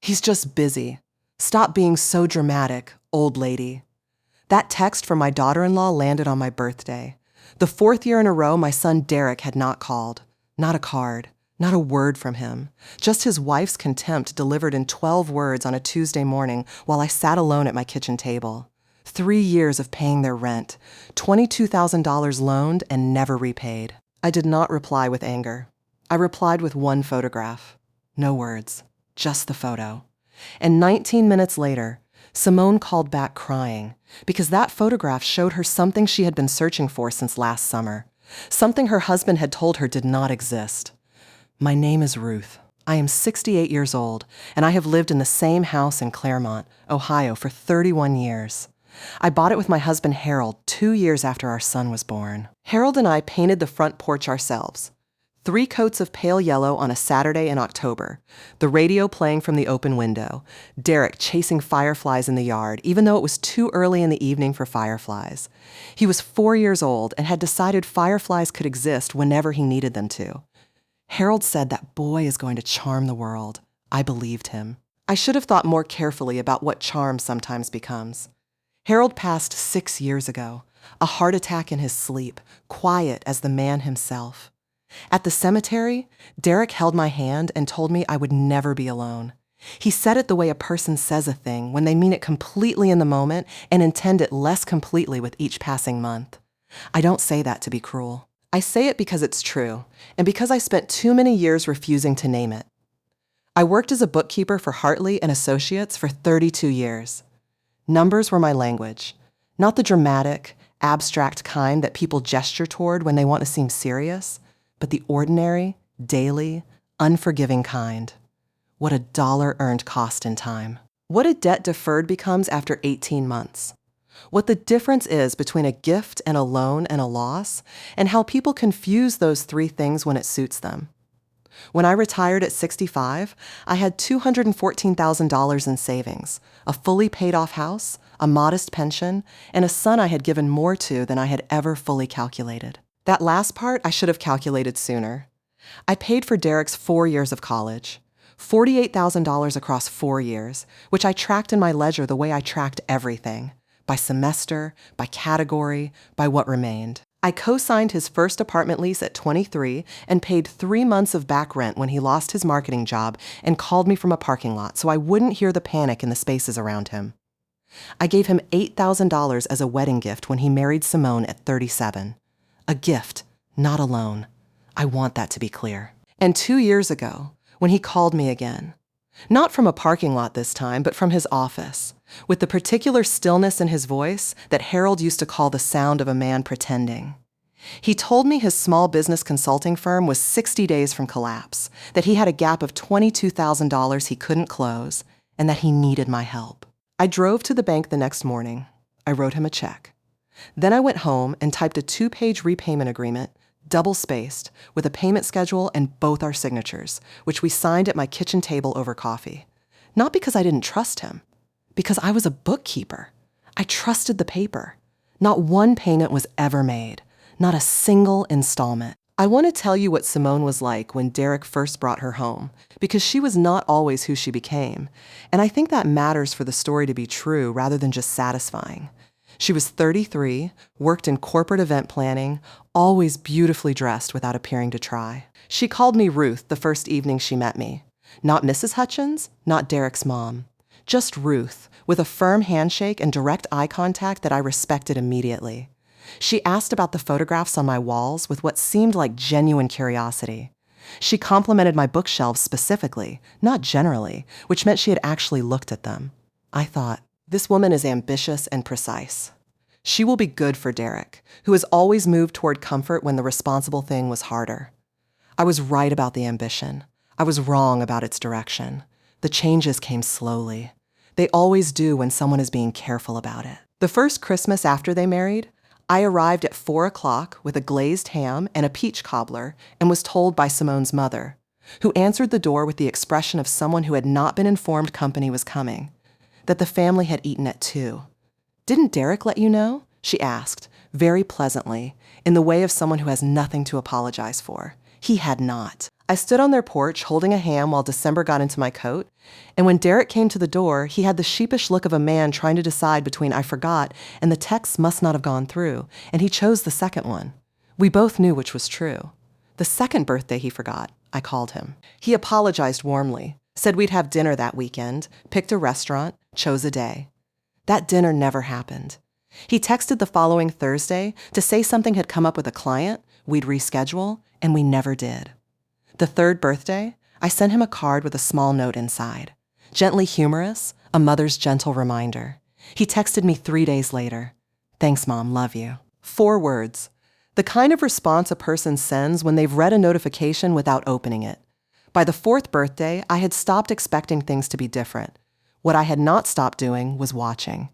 He's just busy. Stop being so dramatic, old lady. That text from my daughter-in-law landed on my birthday. The 4th year in a row my son Derek had not called. Not a card. Not a word from him. Just his wife's contempt delivered in 12 words on a Tuesday morning while I sat alone at my kitchen table. 3 years of paying their rent, $22,000 loaned and never repaid. I did not reply with anger. I replied with one photograph. No words, just the photo. And 19 minutes later, Simone called back crying because that photograph showed her something she had been searching for since last summer, something her husband had told her did not exist. My name is Ruth. I am 68 years old, and I have lived in the same house in Claremont, Ohio for 31 years. I bought it with my husband Harold 2 years after our son was born. Harold and I painted the front porch ourselves. 3 coats of pale yellow on a Saturday in October, the radio playing from the open window, Derek chasing fireflies in the yard, even though it was too early in the evening for fireflies. He was 4 years old and had decided fireflies could exist whenever he needed them to. Harold said that boy is going to charm the world. I believed him. I should have thought more carefully about what charm sometimes becomes. Harold passed 6 years ago, a heart attack in his sleep, quiet as the man himself. At the cemetery, Derek held my hand and told me I would never be alone. He said it the way a person says a thing when they mean it completely in the moment and intend it less completely with each passing month. I don't say that to be cruel. I say it because it's true, and because I spent too many years refusing to name it. I worked as a bookkeeper for Hartley and Associates for 32 years. Numbers were my language, not the dramatic, abstract kind that people gesture toward when they want to seem serious, but the ordinary, daily, unforgiving kind. What a dollar earned cost in time. What a debt deferred becomes after 18 months. What the difference is between a gift and a loan and a loss, and how people confuse those 3 things when it suits them. When I retired at 65, I had $214,000 in savings, a fully paid off house, a modest pension, and a son I had given more to than I had ever fully calculated. That last part I should have calculated sooner. I paid for Derek's 4 years of college, $48,000 across 4 years, which I tracked in my ledger the way I tracked everything, by semester, by category, by what remained. I co-signed his first apartment lease at 23 and paid 3 months of back rent when he lost his marketing job and called me from a parking lot so I wouldn't hear the panic in the spaces around him. I gave him $8,000 as a wedding gift when he married Simone at 37. A gift, not a loan. I want that to be clear. And 2 years ago, when he called me again, not from a parking lot this time, but from his office, with the particular stillness in his voice that Harold used to call the sound of a man pretending. He told me his small business consulting firm was 60 days from collapse, that he had a gap of $22,000 he couldn't close, and that he needed my help. I drove to the bank the next morning. I wrote him a check. Then I went home and typed a 2-page repayment agreement, double-spaced, with a payment schedule and both our signatures, which we signed at my kitchen table over coffee. Not because I didn't trust him, because I was a bookkeeper. I trusted the paper. Not one payment was ever made, not a single installment. I want to tell you what Simone was like when Derek first brought her home, because she was not always who she became, and I think that matters for the story to be true rather than just satisfying. She was 33, worked in corporate event planning, always beautifully dressed without appearing to try. She called me Ruth the first evening she met me. Not Mrs. Hutchins, not Derek's mom. Just Ruth, with a firm handshake and direct eye contact that I respected immediately. She asked about the photographs on my walls with what seemed like genuine curiosity. She complimented my bookshelves specifically, not generally, which meant she had actually looked at them. I thought, this woman is ambitious and precise. She will be good for Derek, who has always moved toward comfort when the responsible thing was harder. I was right about the ambition. I was wrong about its direction. The changes came slowly. They always do when someone is being careful about it. The first Christmas after they married, I arrived at 4 o'clock with a glazed ham and a peach cobbler and was told by Simone's mother, who answered the door with the expression of someone who had not been informed company was coming, that the family had eaten at 2. "Didn't Derek let you know?" she asked, very pleasantly, in the way of someone who has nothing to apologize for. He had not. I stood on their porch holding a ham while December got into my coat, and when Derek came to the door, he had the sheepish look of a man trying to decide between I forgot and the text must not have gone through, and he chose the second one. We both knew which was true. The second birthday he forgot, I called him. He apologized warmly, said we'd have dinner that weekend, picked a restaurant, chose a day. That dinner never happened. He texted the following Thursday to say something had come up with a client, we'd reschedule, and we never did. The third birthday, I sent him a card with a small note inside. Gently humorous, a mother's gentle reminder. He texted me 3 days later. Thanks, Mom, love you. 4 words. The kind of response a person sends when they've read a notification without opening it. By the 4th birthday, I had stopped expecting things to be different. What I had not stopped doing was watching.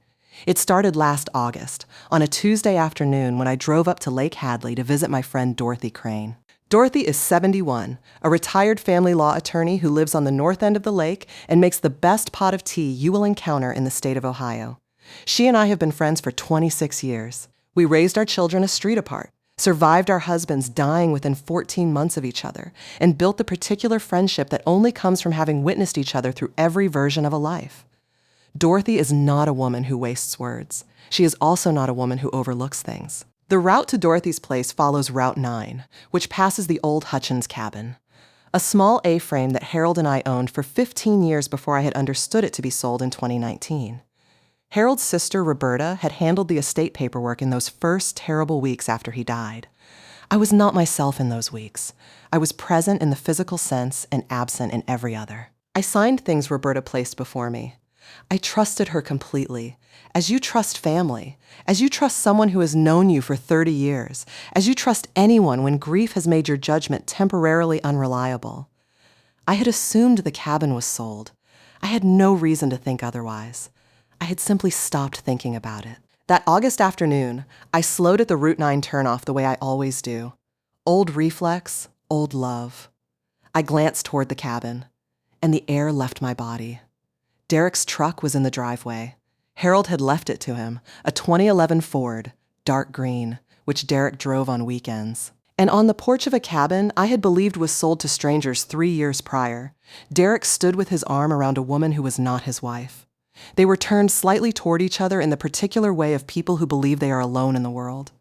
It started last August, on a Tuesday afternoon when I drove up to Lake Hadley to visit my friend Dorothy Crane. Dorothy is 71, a retired family law attorney who lives on the north end of the lake and makes the best pot of tea you will encounter in the state of Ohio. She and I have been friends for 26 years. We raised our children a street apart, survived our husbands dying within 14 months of each other, and built the particular friendship that only comes from having witnessed each other through every version of a life. Dorothy is not a woman who wastes words. She is also not a woman who overlooks things. The route to Dorothy's place follows Route 9, which passes the old Hutchins cabin. A small A-frame that Harold and I owned for 15 years before I had understood it to be sold in 2019. Harold's sister, Roberta, had handled the estate paperwork in those first terrible weeks after he died. I was not myself in those weeks. I was present in the physical sense and absent in every other. I signed things Roberta placed before me. I trusted her completely, as you trust family, as you trust someone who has known you for 30 years, as you trust anyone when grief has made your judgment temporarily unreliable. I had assumed the cabin was sold. I had no reason to think otherwise. I had simply stopped thinking about it. That August afternoon, I slowed at the Route 9 turnoff the way I always do. Old reflex, old love. I glanced toward the cabin, and the air left my body. Derek's truck was in the driveway. Harold had left it to him, a 2011 Ford, dark green, which Derek drove on weekends. And on the porch of a cabin I had believed was sold to strangers 3 years prior, Derek stood with his arm around a woman who was not his wife. They were turned slightly toward each other in the particular way of people who believe they are alone in the world.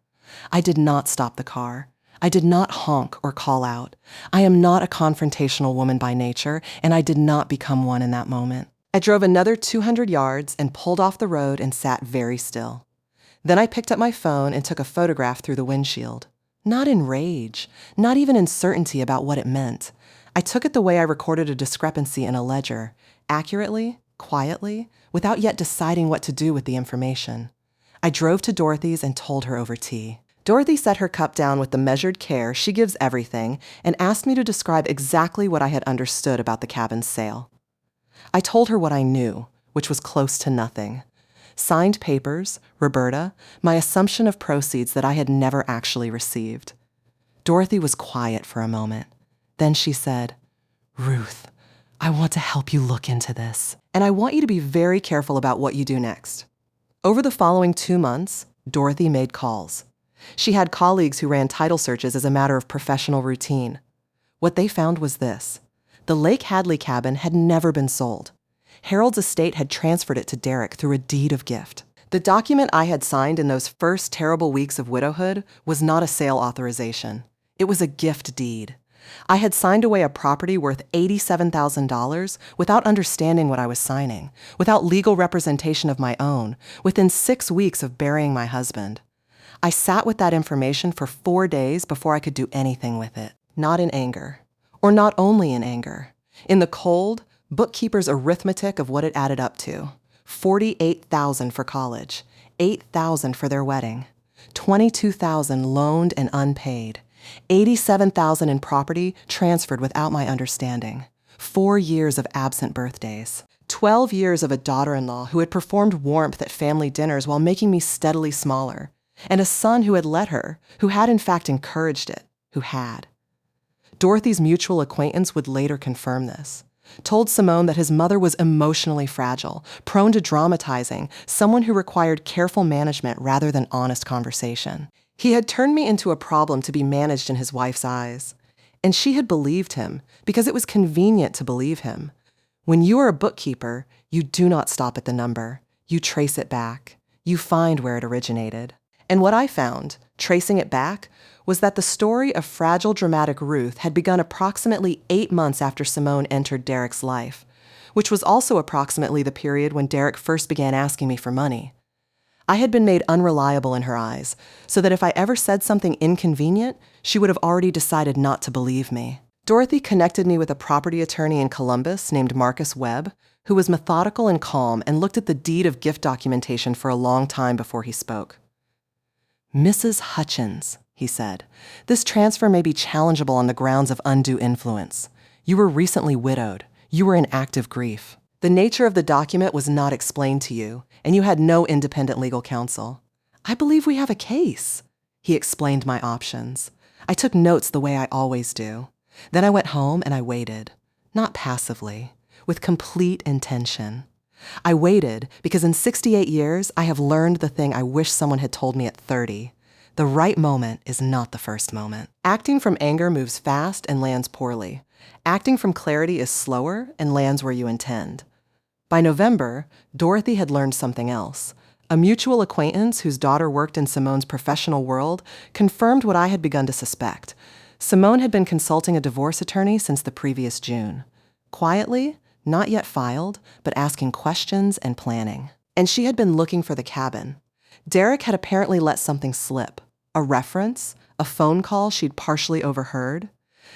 I did not stop the car. I did not honk or call out. I am not a confrontational woman by nature, and I did not become one in that moment. I drove another 200 yards and pulled off the road and sat very still. Then I picked up my phone and took a photograph through the windshield. Not in rage, not even in certainty about what it meant. I took it the way I recorded a discrepancy in a ledger, accurately, quietly, without yet deciding what to do with the information. I drove to Dorothy's and told her over tea. Dorothy set her cup down with the measured care she gives everything and asked me to describe exactly what I had understood about the cabin's sale. I told her what I knew, which was close to nothing. Signed papers, Roberta, my assumption of proceeds that I had never actually received. Dorothy was quiet for a moment. Then she said, "Ruth, I want to help you look into this, and I want you to be very careful about what you do next." Over the following 2 months, Dorothy made calls. She had colleagues who ran title searches as a matter of professional routine. What they found was this. The Lake Hadley cabin had never been sold. Harold's estate had transferred it to Derek through a deed of gift. The document I had signed in those first terrible weeks of widowhood was not a sale authorization. It was a gift deed. I had signed away a property worth $87,000 without understanding what I was signing, without legal representation of my own, within 6 weeks of burying my husband. I sat with that information for 4 days before I could do anything with it. Not in anger. Or not only in anger. In the cold, bookkeeper's arithmetic of what it added up to. $48,000 for college, $8,000 for their wedding, $22,000 loaned and unpaid, $87,000 in property transferred without my understanding, 4 years of absent birthdays, 12 years of a daughter-in-law who had performed warmth at family dinners while making me steadily smaller, and a son who had let her, who had in fact encouraged it, who had. Dorothy's mutual acquaintance would later confirm this. Told Simone that his mother was emotionally fragile, prone to dramatizing, someone who required careful management rather than honest conversation. He had turned me into a problem to be managed in his wife's eyes. And she had believed him because it was convenient to believe him. When you are a bookkeeper, you do not stop at the number. You trace it back. You find where it originated. And what I found, tracing it back, was that the story of fragile, dramatic Ruth had begun approximately 8 months after Simone entered Derek's life, which was also approximately the period when Derek first began asking me for money. I had been made unreliable in her eyes, so that if I ever said something inconvenient, she would have already decided not to believe me. Dorothy connected me with a property attorney in Columbus named Marcus Webb, who was methodical and calm and looked at the deed of gift documentation for a long time before he spoke. "Mrs. Hutchins," he said, "this transfer may be challengeable on the grounds of undue influence. You were recently widowed. You were in active grief. The nature of the document was not explained to you, and you had no independent legal counsel. I believe we have a case." He explained my options. I took notes the way I always do. Then I went home and I waited, not passively, with complete intention. I waited because in 68 years, I have learned the thing I wish someone had told me at 30. The right moment is not the first moment. Acting from anger moves fast and lands poorly. Acting from clarity is slower and lands where you intend. By November, Dorothy had learned something else. A mutual acquaintance whose daughter worked in Simone's professional world confirmed what I had begun to suspect. Simone had been consulting a divorce attorney since the previous June. Quietly, not yet filed, but asking questions and planning. And she had been looking for the cabin. Derek had apparently let something slip. A reference, a phone call she'd partially overheard.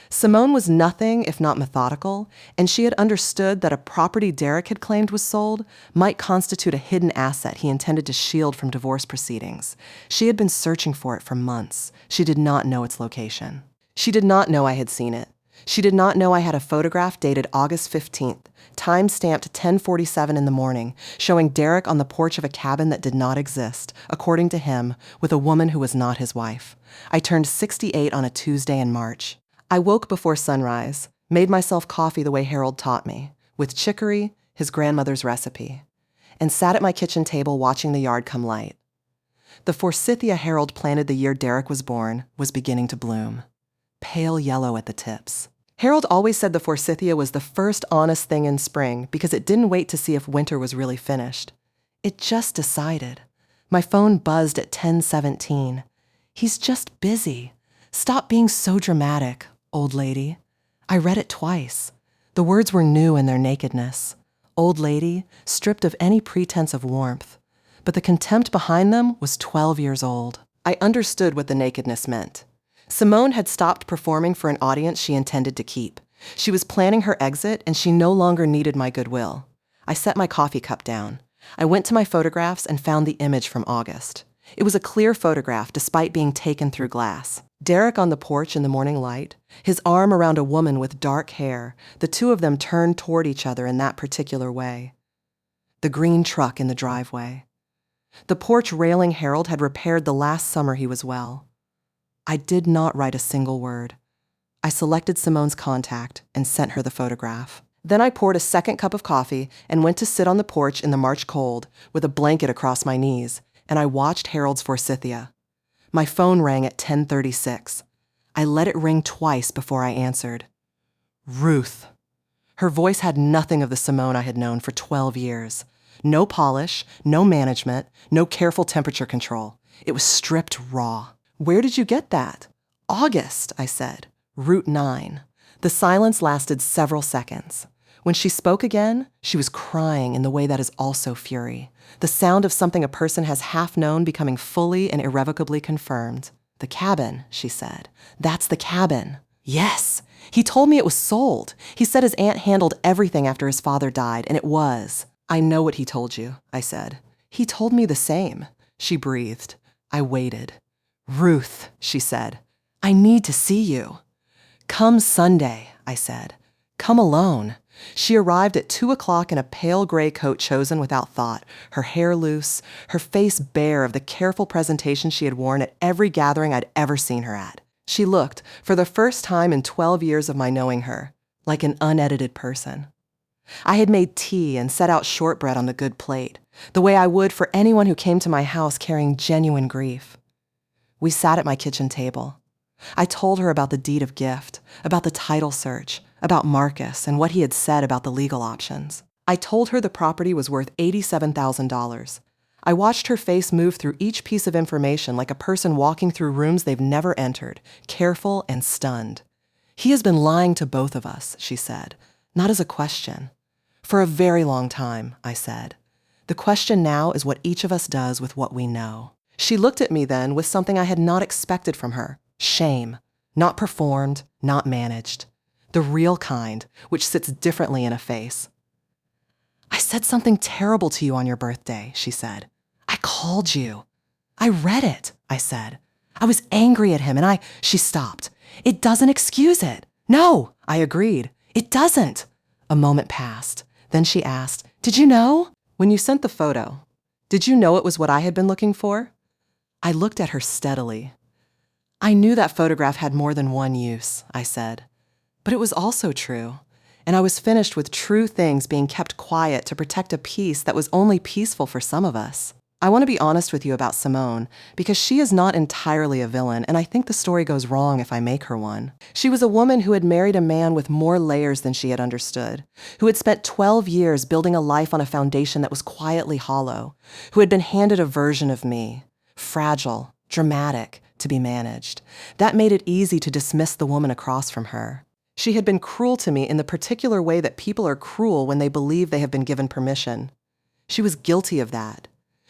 Simone was nothing if not methodical, and she had understood that a property Derek had claimed was sold might constitute a hidden asset he intended to shield from divorce proceedings. She had been searching for it for months. She did not know its location. She did not know I had seen it. She did not know I had a photograph dated August 15th, time-stamped 10:47 in the morning, showing Derek on the porch of a cabin that did not exist, according to him, with a woman who was not his wife. I turned 68 on a Tuesday in March. I woke before sunrise, made myself coffee the way Harold taught me, with chicory, his grandmother's recipe, and sat at my kitchen table watching the yard come light. The forsythia Harold planted the year Derek was born was beginning to bloom, pale yellow at the tips. Harold always said the forsythia was the first honest thing in spring because it didn't wait to see if winter was really finished. It just decided. My phone buzzed at 10:17. "He's just busy. Stop being so dramatic, old lady." I read it twice. The words were new in their nakedness. Old lady, stripped of any pretense of warmth. But the contempt behind them was 12 years old. I understood what the nakedness meant. Simone had stopped performing for an audience she intended to keep. She was planning her exit, and she no longer needed my goodwill. I set my coffee cup down. I went to my photographs and found the image from August. It was a clear photograph despite being taken through glass. Derek on the porch in the morning light, his arm around a woman with dark hair, the two of them turned toward each other in that particular way. The green truck in the driveway. The porch railing Harold had repaired the last summer he was well. I did not write a single word. I selected Simone's contact and sent her the photograph. Then I poured a second cup of coffee and went to sit on the porch in the March cold with a blanket across my knees, and I watched Harold's forsythia. My phone rang at 10:36. I let it ring twice before I answered. Ruth. Her voice had nothing of the Simone I had known for 12 years. No polish, no management, no careful temperature control. It was stripped raw. "Where did you get that?" "August," I said. Route 9. The silence lasted several seconds. When she spoke again, she was crying in the way that is also fury. The sound of something a person has half known becoming fully and irrevocably confirmed. "The cabin," she said. "That's the cabin." "Yes. He told me it was sold. He said his aunt handled everything after his father died, and it was." "I know what he told you," I said. "He told me the same." She breathed. I waited. "Ruth," she said, "I need to see you." "Come Sunday," I said. "Come alone." She arrived at 2:00 in a pale gray coat chosen without thought, her hair loose, her face bare of the careful presentation she had worn at every gathering I'd ever seen her at. She looked, for the first time in 12 years of my knowing her, like an unedited person. I had made tea and set out shortbread on the good plate, the way I would for anyone who came to my house carrying genuine grief. We sat at my kitchen table. I told her about the deed of gift, about the title search, about Marcus and what he had said about the legal options. I told her the property was worth $87,000. I watched her face move through each piece of information like a person walking through rooms they've never entered, careful and stunned. He has been lying to both of us, she said, not as a question. For a very long time, I said. The question now is what each of us does with what we know. She looked at me then with something I had not expected from her, shame, not performed, not managed. The real kind, which sits differently in a face. I said something terrible to you on your birthday, she said. I called you. I read it, I said. I was angry at him and she stopped. It doesn't excuse it. No, I agreed. It doesn't. A moment passed. Then she asked, did you know? When you sent the photo, did you know it was what I had been looking for? I looked at her steadily. I knew that photograph had more than one use, I said. But it was also true. And I was finished with true things being kept quiet to protect a peace that was only peaceful for some of us. I want to be honest with you about Simone, because she is not entirely a villain, and I think the story goes wrong if I make her one. She was a woman who had married a man with more layers than she had understood, who had spent 12 years building a life on a foundation that was quietly hollow, who had been handed a version of me, fragile, dramatic, to be managed. That made it easy to dismiss the woman across from her. She had been cruel to me in the particular way that people are cruel when they believe they have been given permission. She was guilty of that.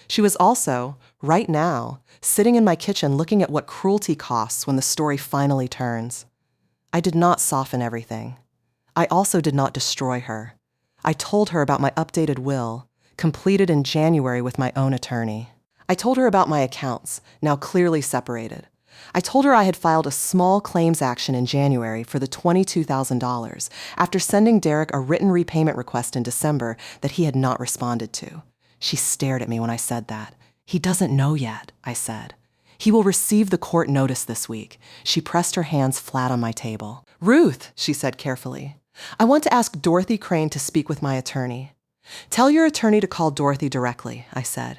She was also, right now, sitting in my kitchen looking at what cruelty costs when the story finally turns. I did not soften everything. I also did not destroy her. I told her about my updated will, completed in January with my own attorney. I told her about my accounts, now clearly separated. I told her I had filed a small claims action in January for the $22,000 after sending Derek a written repayment request in December that he had not responded to. She stared at me when I said that. He doesn't know yet, I said. He will receive the court notice this week. She pressed her hands flat on my table. Ruth, she said carefully, I want to ask Dorothy Crane to speak with my attorney. Tell your attorney to call Dorothy directly, I said.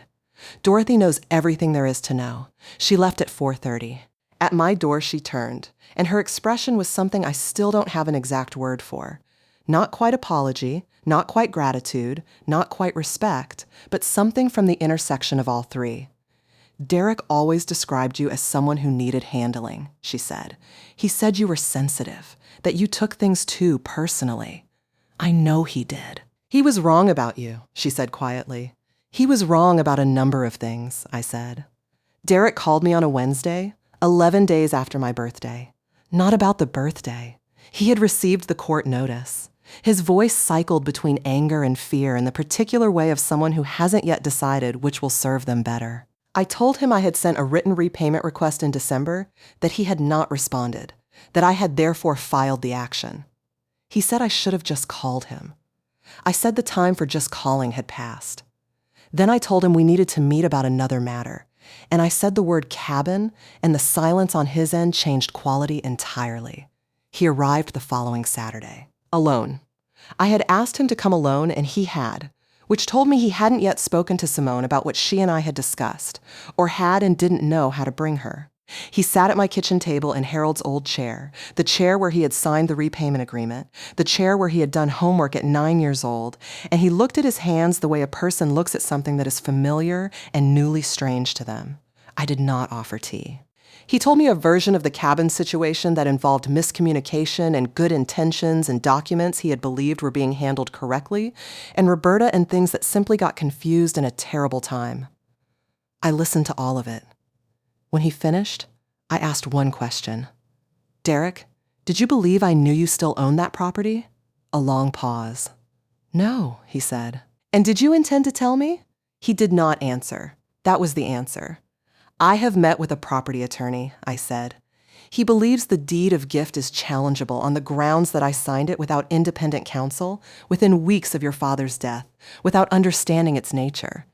Dorothy knows everything there is to know. She left at 4:30. At my door she turned, and her expression was something I still don't have an exact word for. Not quite apology, not quite gratitude, not quite respect, but something from the intersection of all three. Derek always described you as someone who needed handling, she said. He said you were sensitive, that you took things too personally. I know he did. He was wrong about you, she said quietly. He was wrong about a number of things, I said. Derek called me on a Wednesday, 11 days after my birthday. Not about the birthday. He had received the court notice. His voice cycled between anger and fear in the particular way of someone who hasn't yet decided which will serve them better. I told him I had sent a written repayment request in December, that he had not responded, that I had therefore filed the action. He said I should have just called him. I said the time for just calling had passed. Then I told him we needed to meet about another matter, and I said the word cabin, and the silence on his end changed quality entirely. He arrived the following Saturday. Alone. I had asked him to come alone, and he had, which told me he hadn't yet spoken to Simone about what she and I had discussed, or had and didn't know how to bring her. He sat at my kitchen table in Harold's old chair, the chair where he had signed the repayment agreement, the chair where he had done homework at 9 years old, and he looked at his hands the way a person looks at something that is familiar and newly strange to them. I did not offer tea. He told me a version of the cabin situation that involved miscommunication and good intentions and documents he had believed were being handled correctly, and Roberta and things that simply got confused in a terrible time. I listened to all of it. When he finished, I asked one question. Derek, did you believe I knew you still owned that property? A long pause. No, he said. And did you intend to tell me? He did not answer. That was the answer. I have met with a property attorney, I said. He believes the deed of gift is challengeable on the grounds that I signed it without independent counsel, within weeks of your father's death, without understanding its nature.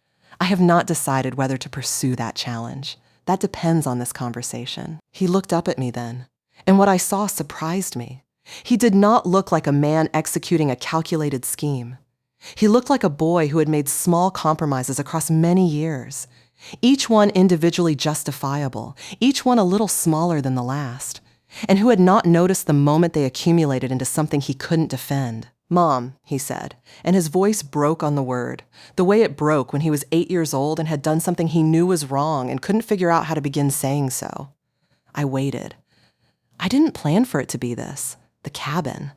I have not decided whether to pursue that challenge. That depends on this conversation. He looked up at me then, and what I saw surprised me. He did not look like a man executing a calculated scheme. He looked like a boy who had made small compromises across many years, each one individually justifiable, each one a little smaller than the last. and who had not noticed the moment they accumulated into something he couldn't defend. "Mom," he said, and his voice broke on the word, the way it broke when he was 8 years old and had done something he knew was wrong and couldn't figure out how to begin saying so. I waited. I didn't plan for it to be this. The cabin.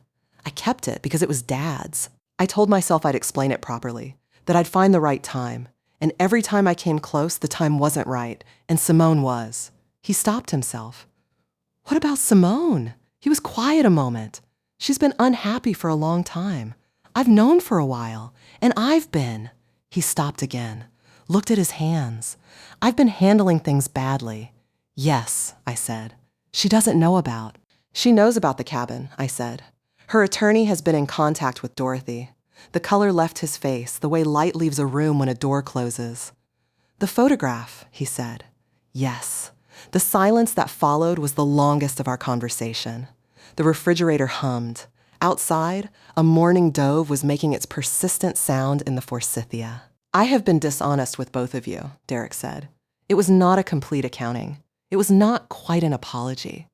I kept it because it was Dad's. I told myself I'd explain it properly, that I'd find the right time, and every time I came close, the time wasn't right, and Simone was. He stopped himself. "What about Simone?" He was quiet a moment. "She's been unhappy for a long time. I've known for a while, and I've been." He stopped again, looked at his hands. "I've been handling things badly." "Yes," I said. "She doesn't know about." "She knows about the cabin," I said. "Her attorney has been in contact with Dorothy." The color left his face, the way light leaves a room when a door closes. "The photograph," he said. "Yes." The silence that followed was the longest of our conversation. The refrigerator hummed. Outside, a mourning dove was making its persistent sound in the forsythia. "I have been dishonest with both of you," Derek said. It was not a complete accounting. It was not quite an apology.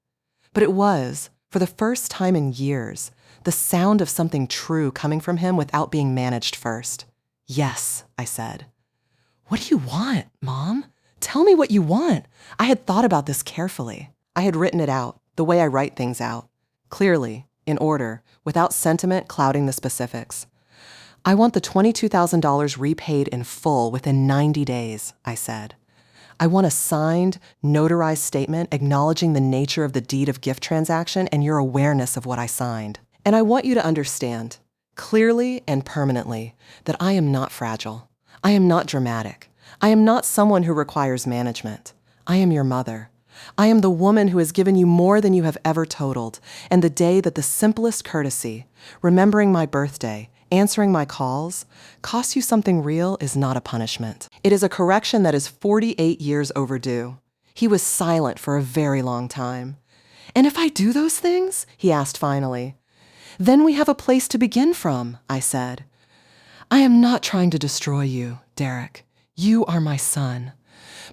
But it was, for the first time in years, the sound of something true coming from him without being managed first. "Yes," I said. "What do you want, Mom? Tell me what you want." I had thought about this carefully. I had written it out, the way I write things out. Clearly, in order, without sentiment clouding the specifics. "I want the $22,000 repaid in full within 90 days, I said. "I want a signed, notarized statement acknowledging the nature of the deed of gift transaction and your awareness of what I signed. And I want you to understand, clearly and permanently, that I am not fragile. I am not dramatic. I am not someone who requires management. I am your mother. I am the woman who has given you more than you have ever totaled, and the day that the simplest courtesy, remembering my birthday, answering my calls, costs you something real is not a punishment. It is a correction that is 48 years overdue." He was silent for a very long time. "And if I do those things?" he asked finally. "Then we have a place to begin from," I said. "I am not trying to destroy you, Derek. You are my son.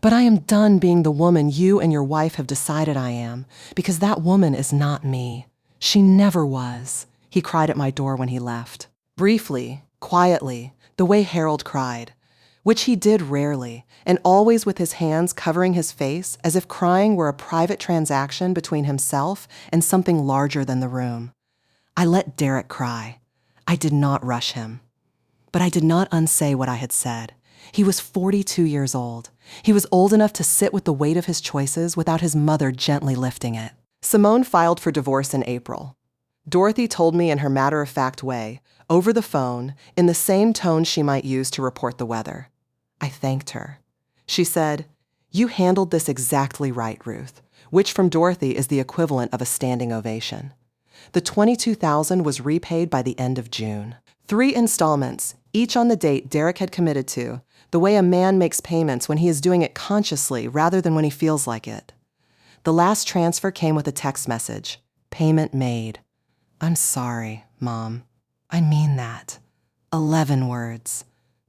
But I am done being the woman you and your wife have decided I am, because that woman is not me. She never was." He cried at my door when he left. Briefly, quietly, the way Harold cried, which he did rarely, and always with his hands covering his face as if crying were a private transaction between himself and something larger than the room. I let Derek cry. I did not rush him. But I did not unsay what I had said. He was 42 years old. He was old enough to sit with the weight of his choices without his mother gently lifting it. Simone filed for divorce in April. Dorothy told me in her matter-of-fact way, over the phone, in the same tone she might use to report the weather. I thanked her. She said, "You handled this exactly right, Ruth," which from Dorothy is the equivalent of a standing ovation. The $22,000 was repaid by the end of June. 3 installments, each on the date Derek had committed to, the way a man makes payments when he is doing it consciously rather than when he feels like it. The last transfer came with a text message, "Payment made." "I'm sorry, Mom. I mean that." 11 words.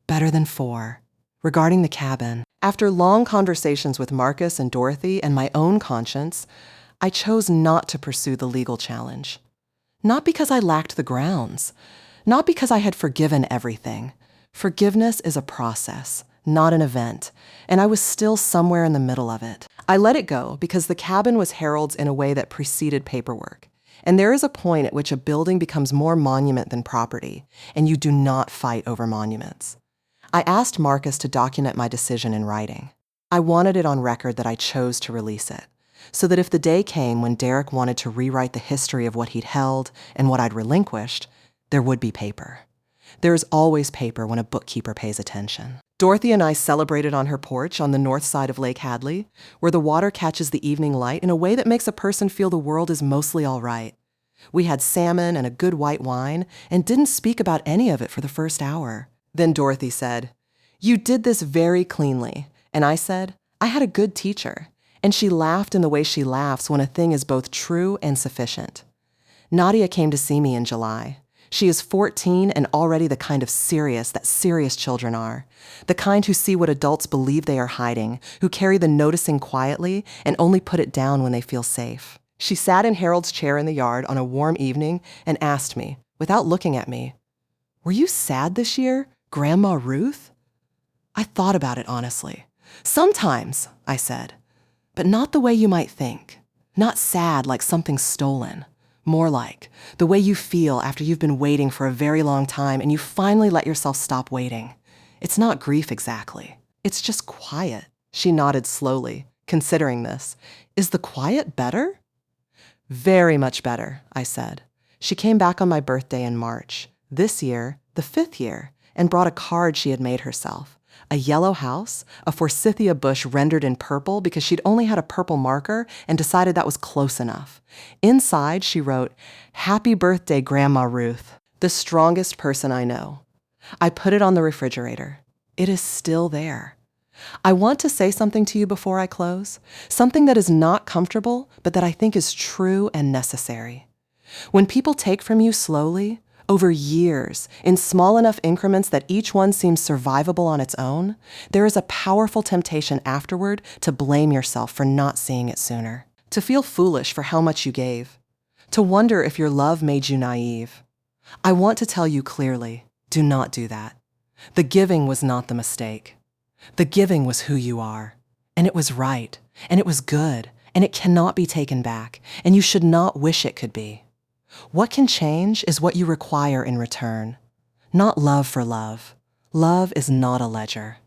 Better than 4. Regarding the cabin, after long conversations with Marcus and Dorothy and my own conscience, I chose not to pursue the legal challenge. Not because I lacked the grounds. Not because I had forgiven everything. Forgiveness is a process, not an event, and I was still somewhere in the middle of it. I let it go because the cabin was Harold's in a way that preceded paperwork. And there is a point at which a building becomes more monument than property, and you do not fight over monuments. I asked Marcus to document my decision in writing. I wanted it on record that I chose to release it, so that if the day came when Derek wanted to rewrite the history of what he'd held and what I'd relinquished, there would be paper. There is always paper when a bookkeeper pays attention. Dorothy and I celebrated on her porch on the north side of Lake Hadley, where the water catches the evening light in a way that makes a person feel the world is mostly all right. We had salmon and a good white wine and didn't speak about any of it for the first hour. Then Dorothy said, "You did this very cleanly." And I said, "I had a good teacher." And she laughed in the way she laughs when a thing is both true and sufficient. Nadia came to see me in July. She is 14 and already the kind of serious that serious children are. The kind who see what adults believe they are hiding, who carry the noticing quietly and only put it down when they feel safe. She sat in Harold's chair in the yard on a warm evening and asked me, without looking at me, "Were you sad this year, Grandma Ruth?" I thought about it honestly. "Sometimes," I said, "but not the way you might think. Not sad like something stolen. More like the way you feel after you've been waiting for a very long time and you finally let yourself stop waiting. It's not grief exactly. It's just quiet." She nodded slowly, considering this. "Is the quiet better?" "Very much better," I said. She came back on my birthday in March, this year, the 5th year, and brought a card she had made herself. A yellow house, a forsythia bush rendered in purple because she'd only had a purple marker and decided that was close enough. Inside, she wrote, "Happy birthday, Grandma Ruth, the strongest person I know." I put it on the refrigerator. It is still there. I want to say something to you before I close, something that is not comfortable, but that I think is true and necessary. When people take from you slowly, over years, in small enough increments that each one seems survivable on its own, there is a powerful temptation afterward to blame yourself for not seeing it sooner, to feel foolish for how much you gave, to wonder if your love made you naive. I want to tell you clearly, do not do that. The giving was not the mistake. The giving was who you are, and it was right, and it was good, and it cannot be taken back, and you should not wish it could be. What can change is what you require in return. Not love for love. Love is not a ledger,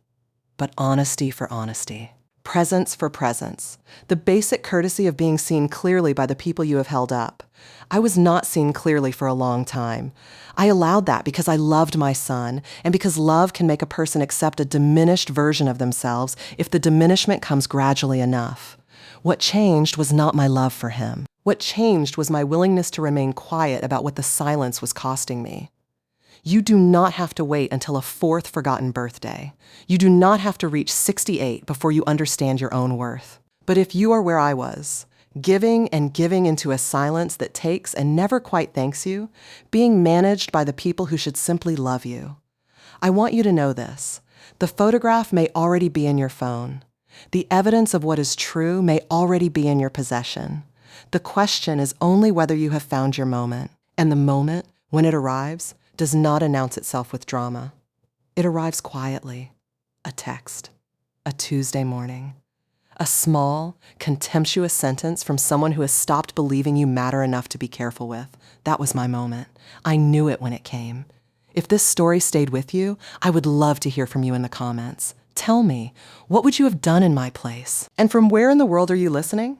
but honesty for honesty. Presence for presence. The basic courtesy of being seen clearly by the people you have held up. I was not seen clearly for a long time. I allowed that because I loved my son, and because love can make a person accept a diminished version of themselves if the diminishment comes gradually enough. What changed was not my love for him. What changed was my willingness to remain quiet about what the silence was costing me. You do not have to wait until a 4th forgotten birthday. You do not have to reach 68 before you understand your own worth. But if you are where I was, giving and giving into a silence that takes and never quite thanks you, being managed by the people who should simply love you, I want you to know this. The photograph may already be in your phone. The evidence of what is true may already be in your possession. The question is only whether you have found your moment. And the moment, when it arrives, does not announce itself with drama. It arrives quietly. A text. A Tuesday morning. A small, contemptuous sentence from someone who has stopped believing you matter enough to be careful with. That was my moment. I knew it when it came. If this story stayed with you, I would love to hear from you in the comments. Tell me, what would you have done in my place? And from where in the world are you listening?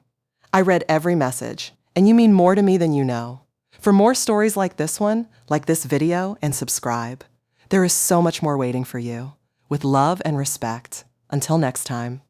I read every message, and you mean more to me than you know. For more stories like this one, like this video, and subscribe. There is so much more waiting for you. With love and respect. Until next time.